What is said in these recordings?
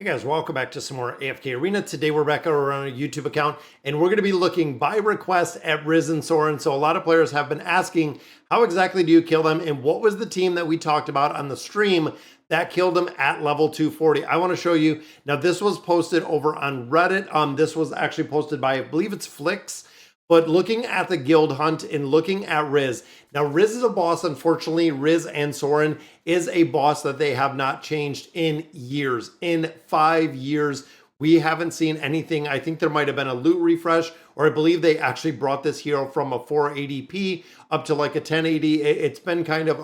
Hey guys, welcome back to some more AFK Arena. Today we're back over on our YouTube account and we're going to be looking by request at Wrizz and Soren. So a lot of players have been asking, how exactly do you kill them? And what was the team that we talked about on the stream that killed them at level 240? I want to show you. Now this was posted over on Reddit. This was actually posted by, I believe it's Flicks. But looking at the guild hunt and looking at Wrizz. Now Wrizz is a boss, unfortunately. Wrizz and Soren is a boss that they have not changed in years. In 5 years, we haven't seen anything. I think there might have been a loot refresh, or I believe they actually brought this hero from a 480p up to like a 1080. It's been kind of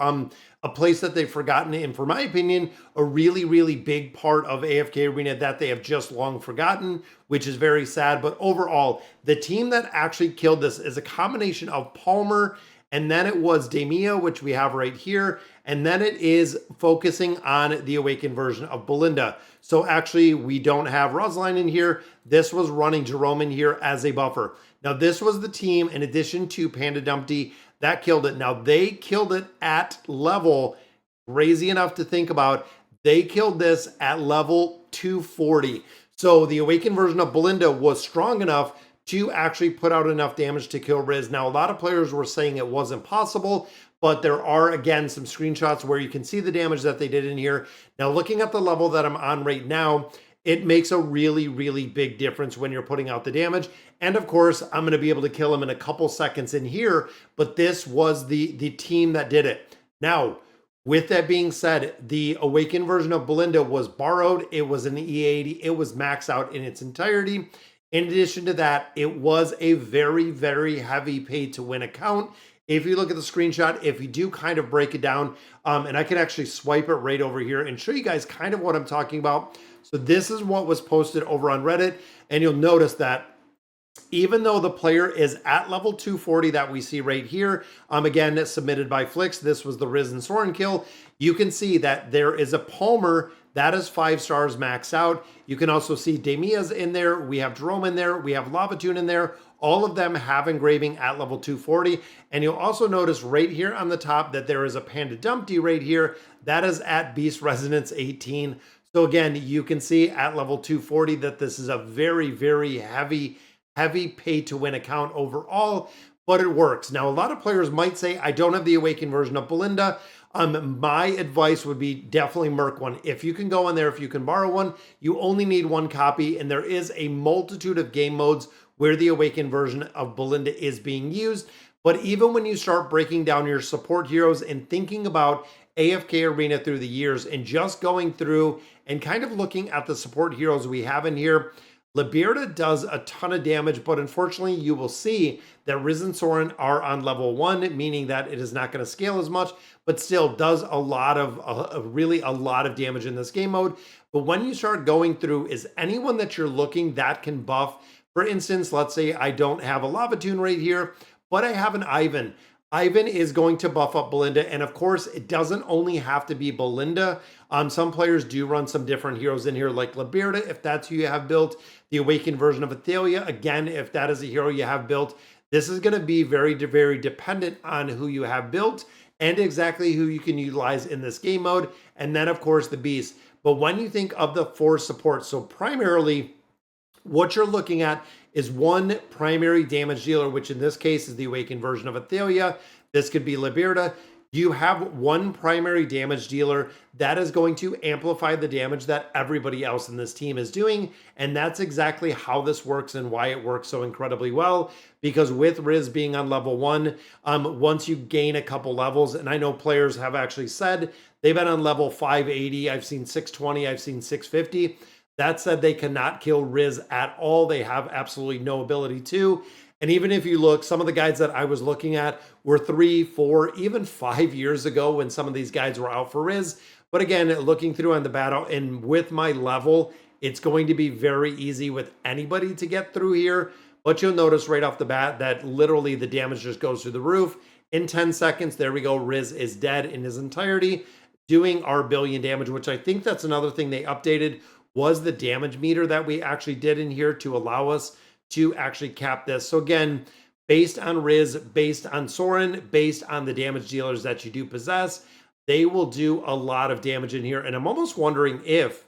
a place that they've forgotten, and for my opinion, a really, really big part of AFK Arena that they have just long forgotten, which is very sad. But overall, the team that actually killed this is a combination of Palmer, and then it was Demia, which we have right here, and then it is focusing on the Awakened version of Belinda. So actually, we don't have Rosaline in here. This was running Jerome in here as a buffer. Now, this was the team, in addition to Panda Dumpty, that killed it. Now, they killed it at level, crazy enough to think about, they killed this at level 240. So the Awakened version of Belinda was strong enough to actually put out enough damage to kill Wrizz. Now, a lot of players were saying it wasn't possible, but there are, again, some screenshots where you can see the damage that they did in here. Now, looking at the level that I'm on right now, it makes a really, really big difference when you're putting out the damage. And of course, I'm going to be able to kill him in a couple seconds in here, but this was the team that did it. Now, with that being said, the Awakened version of Belinda was borrowed. It was an E80. It was maxed out in its entirety. In addition to that, it was a very, very heavy pay to win account. If you look at the screenshot, if you do kind of break it down, and I can actually swipe it right over here and show you guys kind of what I'm talking about. So this is what was posted over on Reddit, and you'll notice that even though the player is at level 240 that we see right here, again, submitted by Flicks, this was the Wrizz and Soren kill, you can see that there is a Palmer that is 5 stars maxed out. You can also see Demia's in there. We have Jerome in there. We have Lavatoon in there. All of them have engraving at level 240. And you'll also notice right here on the top that there is a Panda Dumpty right here. That is at Beast Resonance 18. So again, you can see at level 240 that this is a very, very heavy pay to win account overall, but it works. Now, a lot of players might say, I don't have the Awakened version of Belinda. My advice would be definitely merc one. If you can go in there, if you can borrow one, you only need one copy, and there is a multitude of game modes where the Awakened version of Belinda is being used. But even when you start breaking down your support heroes and thinking about AFK Arena through the years and just going through and kind of looking at the support heroes we have in here, Liberta does a ton of damage, but unfortunately you will see that Wrizz and Soren are on level 1, meaning that it is not going to scale as much, but still does a lot of, really a lot of damage in this game mode. But when you start going through, is anyone that you're looking that can buff? For instance, let's say I don't have a Lavatoon right here, but I have an Ivan. Ivan is going to buff up Belinda, and of course, it doesn't only have to be Belinda. Some players do run some different heroes in here, like Liberta, if that's who you have built. The Awakened version of Athalia, again, if that is a hero you have built. This is going to be very, very dependent on who you have built and exactly who you can utilize in this game mode. And then, of course, the Beast. But when you think of the 4 supports, so primarily, what you're looking at is one primary damage dealer, which in this case is the Awakened version of Athalia. This could be Liberta. You have one primary damage dealer that is going to amplify the damage that everybody else in this team is doing. And that's exactly how this works and why it works so incredibly well. Because with Wrizz being on level 1, once you gain a couple levels, and I know players have actually said they've been on level 580, I've seen 620, I've seen 650. That said, they cannot kill Wrizz at all. They have absolutely no ability to. And even if you look, some of the guides that I was looking at were 3, 4, even 5 years ago when some of these guides were out for Wrizz. But again, looking through on the battle and with my level, it's going to be very easy with anybody to get through here. But you'll notice right off the bat that literally the damage just goes through the roof. In 10 seconds, there we go. Wrizz is dead in his entirety, doing our billion damage, which I think that's another thing they updated was the damage meter that we actually did in here to allow us to actually cap this. So again, based on Wrizz, based on Soren, based on the damage dealers that you do possess, they will do a lot of damage in here. And I'm almost wondering if,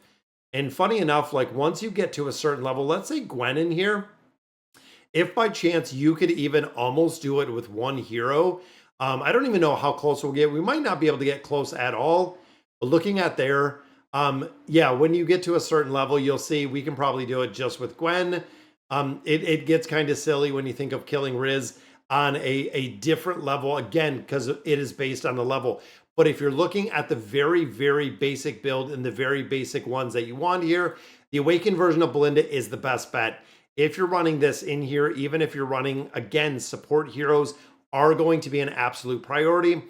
And funny enough, like once you get to a certain level, let's say Gwen in here, if by chance you could even almost do it with one hero, I don't even know how close we'll get. We might not be able to get close at all. But looking at there, yeah, when you get to a certain level, you'll see we can probably do it just with Gwen. It gets kind of silly when you think of killing Wrizz on a different level, again, because it is based on the level. But if you're looking at the very, very basic build and the very basic ones that you want here, the Awakened version of Belinda is the best bet. If you're running this in here, even if you're running, again, support heroes are going to be an absolute priority.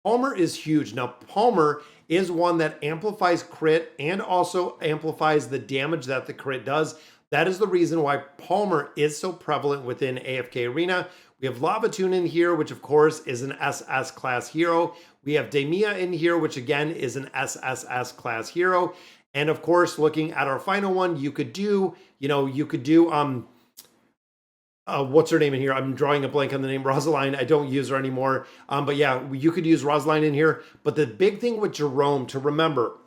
Palmer is huge. Now, Palmer is one that amplifies crit and also amplifies the damage that the crit does. That is the reason why Palmer is so prevalent within AFK Arena. We have Lavatune in here, which of course is an SS class hero. We have Demia in here, which again is an SSS class hero. And of course, looking at our final one, you could do, what's her name in here? I'm drawing a blank on the name, Rosaline. I don't use her anymore. But yeah, you could use Rosaline in here. But the big thing with Jerome to remember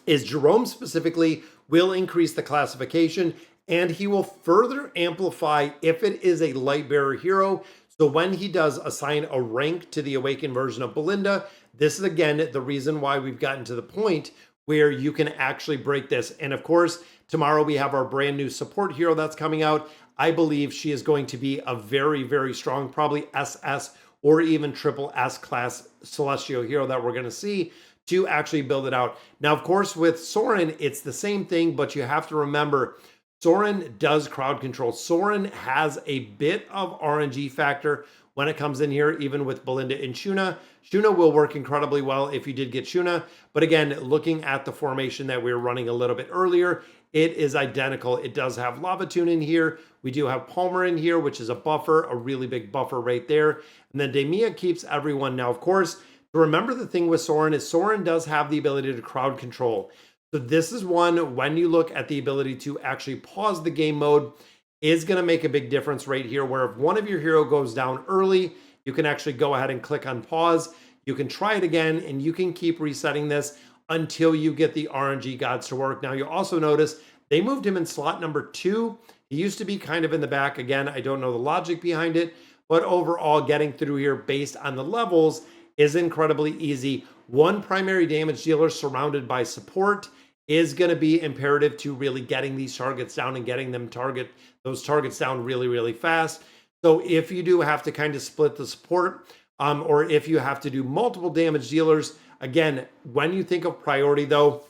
is Jerome specifically will increase the classification, and he will further amplify if it is a light bearer hero. So when he does assign a rank to the Awakened version of Belinda, this is again the reason why we've gotten to the point where you can actually break this. And of course, tomorrow we have our brand new support hero that's coming out. I believe she is going to be a very, very strong, probably SS or even triple S class Celestial hero that we're going to see to actually build it out. Now, of course, with Soren, it's the same thing, but you have to remember Soren does crowd control. Soren has a bit of RNG factor when it comes in here, even with Belinda and Shuna. Shuna will work incredibly well if you did get Shuna. But again, looking at the formation that we were running a little bit earlier, it is identical. It does have Lavatune in here. We do have Palmer in here, which is a buffer, a really big buffer right there. And then Demia keeps everyone. Now, of course, remember the thing with Soren is Soren does have the ability to crowd control. So this is one, when you look at the ability to actually pause the game mode, is going to make a big difference right here, where if one of your hero goes down early, you can actually go ahead and click on pause. You can try it again, and you can keep resetting this until you get the RNG gods to work. Now, you'll also notice they moved him in slot number 2. He used to be kind of in the back. Again, I don't know the logic behind it, but overall, getting through here based on the levels is incredibly easy. One primary damage dealer surrounded by support is going to be imperative to really getting these targets down and getting those targets down really, really fast. So if you do have to kind of split the support, or if you have to do multiple damage dealers, again, when you think of priority though,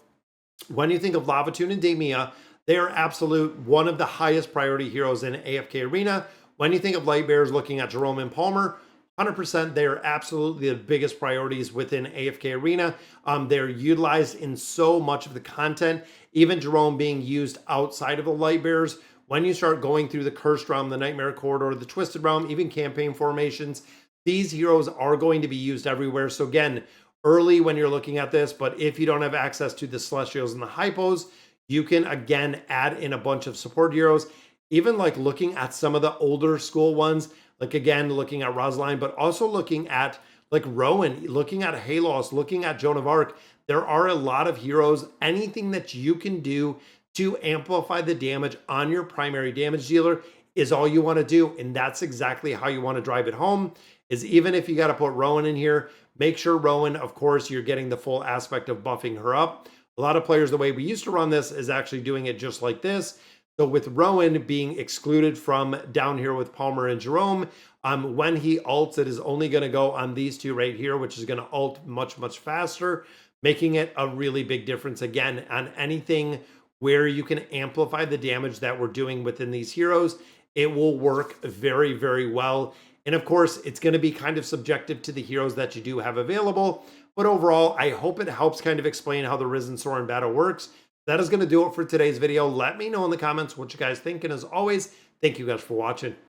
when you think of Lavatune and Demia, they are absolute one of the highest priority heroes in AFK Arena. When you think of light bearers, looking at Jerome and Palmer, 100%, they are absolutely the biggest priorities within AFK Arena. They're utilized in so much of the content, even Jerome being used outside of the light bearers. When you start going through the Cursed Realm, the Nightmare Corridor, the Twisted Realm, even campaign formations, these heroes are going to be used everywhere. So again, early when you're looking at this, but if you don't have access to the Celestials and the Hypos, you can again add in a bunch of support heroes. Even like looking at some of the older school ones, like again, looking at Rosaline, but also looking at like Rowan, looking at Halos, looking at Joan of Arc, there are a lot of heroes. Anything that you can do to amplify the damage on your primary damage dealer is all you want to do. And that's exactly how you want to drive it home, is even if you got to put Rowan in here, make sure Rowan, of course, you're getting the full aspect of buffing her up. A lot of players, the way we used to run this is actually doing it just like this. So with Rowan being excluded from down here with Palmer and Jerome, when he ults, it is only going to go on these two right here, which is going to ult much, much faster, making it a really big difference again on anything where you can amplify the damage that we're doing within these heroes. It will work very, very well. And of course, it's going to be kind of subjective to the heroes that you do have available. But overall, I hope it helps kind of explain how the Wrizz and Soren battle works. That is going to do it for today's video. Let me know in the comments what you guys think. And as always, thank you guys for watching.